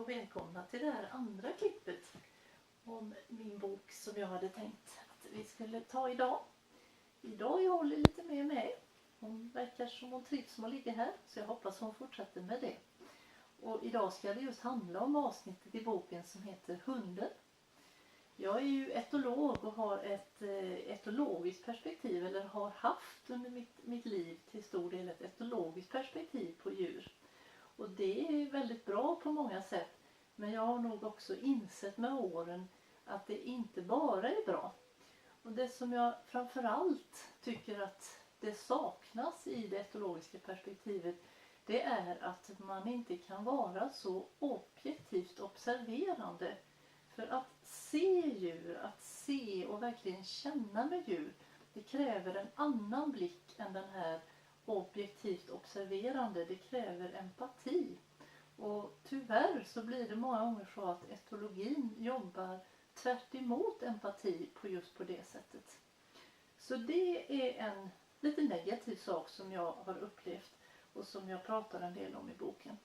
och välkomna till det här andra klippet om min bok som jag hade tänkt att vi skulle ta idag. Idag är Holly lite mer med. Hon verkar som hon trivs som att ligga här, så jag hoppas hon fortsätter med det. Och idag ska det just handla om avsnittet i boken som heter Hunden. Jag är ju etolog och har ett etologiskt perspektiv, eller har haft under mitt liv till stor del ett etologiskt perspektiv på djur. Och det är väldigt bra på många sätt, men jag har nog också insett med åren att det inte bara är bra. Och det som jag framförallt tycker att det saknas i det etologiska perspektivet, det är att man inte kan vara så objektivt observerande. För att se djur, att se och verkligen känna med djur, det kräver en annan blick än den här objektivt observerande. Det kräver empati. Och tyvärr så blir det många gånger så att etologin jobbar tvärt emot empati på det sättet. Så det är en lite negativ sak som jag har upplevt och som jag pratar en del om i boken.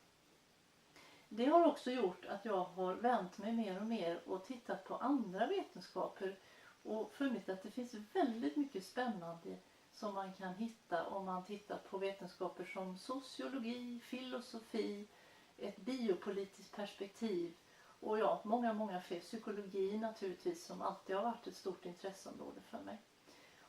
Det har också gjort att jag har vänt mig mer och mer och tittat på andra vetenskaper och funnit att det finns väldigt mycket spännande som man kan hitta om man tittar på vetenskaper som sociologi, filosofi, ett biopolitiskt perspektiv och många fler. Psykologi naturligtvis, som alltid har varit ett stort intresseområde för mig.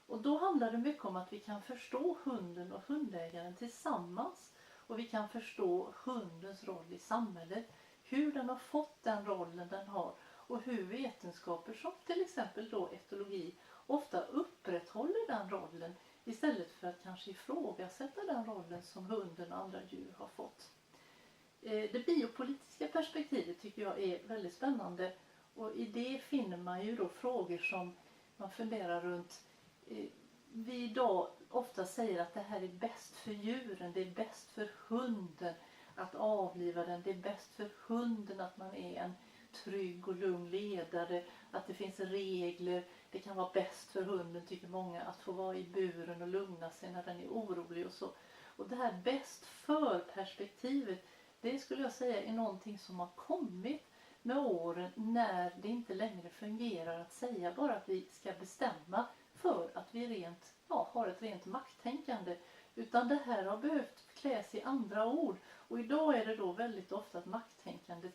Och då handlar det mycket om att vi kan förstå hunden och hundägaren tillsammans. Och vi kan förstå hundens roll i samhället. Hur den har fått den rollen den har. Och hur vetenskaper som till exempel då etologi ofta upprätthåller den rollen. Istället för att kanske ifrågasätta den rollen som hunden och andra djur har fått. Det biopolitiska perspektivet tycker jag är väldigt spännande. Och i det finner man ju då frågor som man funderar runt. Vi idag ofta säger att det här är bäst för djuren, det är bäst för hunden att avliva den, det är bäst för hunden att man är en trygg och lugn ledare, att det finns regler, det kan vara bäst för hunden tycker många att få vara i buren och lugna sig när den är orolig och så. Och det här bäst för perspektivet, det skulle jag säga är någonting som har kommit med åren när det inte längre fungerar att säga bara att vi ska bestämma för att vi har ett rent makttänkande. Utan det här har behövt kläs i andra ord. Och idag är det då väldigt ofta att makttänkandet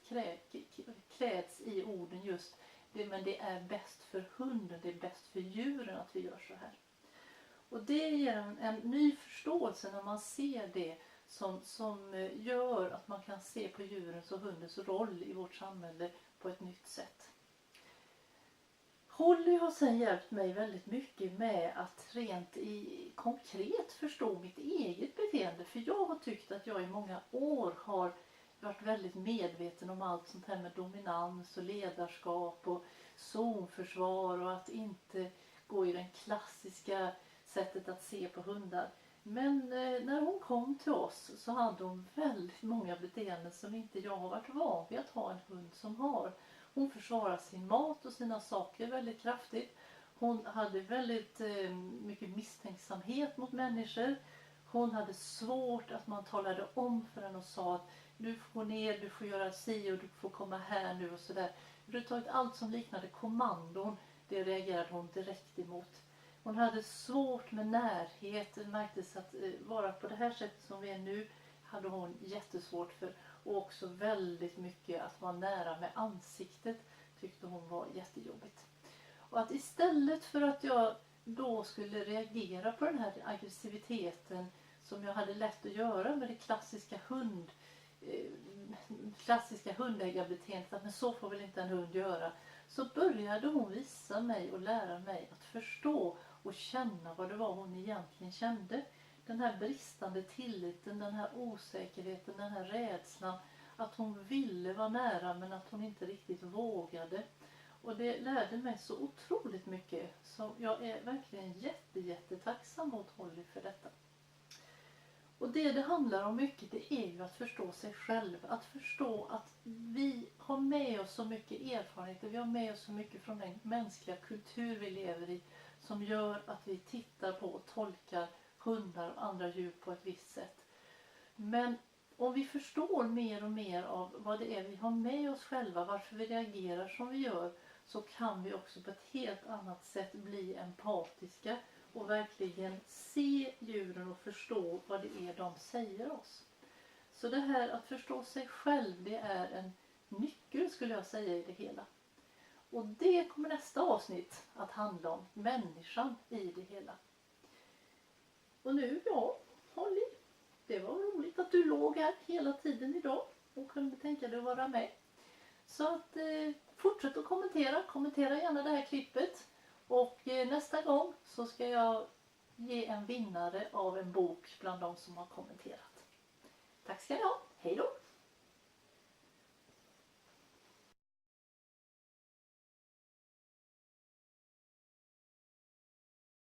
kläds i orden just det, men det är bäst för hunden, det är bäst för djuren att vi gör så här. Och det ger en ny förståelse när man ser det som gör att man kan se på djurens och hundens roll i vårt samhälle på ett nytt sätt. Holly har sen hjälpt mig väldigt mycket med att rent konkret förstå mitt eget beteende. För jag har tyckt att jag i många år har varit väldigt medveten om allt sånt här med dominans och ledarskap och zonförsvar och att inte gå i det klassiska sättet att se på hundar. Men när hon kom till oss så hade hon väldigt många beteenden som inte jag har varit van vid att ha en hund som har. Hon försvarar sin mat och sina saker väldigt kraftigt. Hon hade väldigt mycket misstänksamhet mot människor. Hon hade svårt att man talade om för henne och sa att du får gå ner, du får göra si och du får komma här nu och sådär. Överhuvudtaget allt som liknade kommandon, det reagerade hon direkt emot. Hon hade svårt med närhet. Det märktes att vara på det här sättet som vi är nu hade hon jättesvårt för. Och också väldigt mycket att vara nära med ansiktet tyckte hon var jättejobbigt. Och att istället för att jag då skulle reagera på den här aggressiviteten som jag hade lätt att göra med det klassiska hundägarbeteendet, att men så får väl inte en hund göra, så började hon visa mig och lära mig att förstå och känna vad det var hon egentligen kände. Den här bristande tilliten, den här osäkerheten, den här rädslan. Att hon ville vara nära men att hon inte riktigt vågade. Och det lärde mig så otroligt mycket. Så jag är verkligen jättetacksam mot Holly för detta. Och det handlar om mycket, det är ju att förstå sig själv. Att förstå att vi har med oss så mycket erfarenheter. Vi har med oss så mycket från den mänskliga kultur vi lever i. Som gör att vi tittar på och tolkar hundar och andra djur på ett visst sätt. Men om vi förstår mer och mer av vad det är vi har med oss själva, varför vi reagerar som vi gör, så kan vi också på ett helt annat sätt bli empatiska och verkligen se djuren och förstå vad det är de säger oss. Så det här att förstå sig själv, det är en nyckel skulle jag säga i det hela. Och det kommer nästa avsnitt att handla om, människan i det hela. Och nu, ja, Holly, det var roligt att du låg här hela tiden idag och kunde tänka dig att vara med. Så att fortsätt att kommentera gärna det här klippet. Och nästa gång så ska jag ge en vinnare av en bok bland de som har kommenterat. Tack ska ni ha, hej då!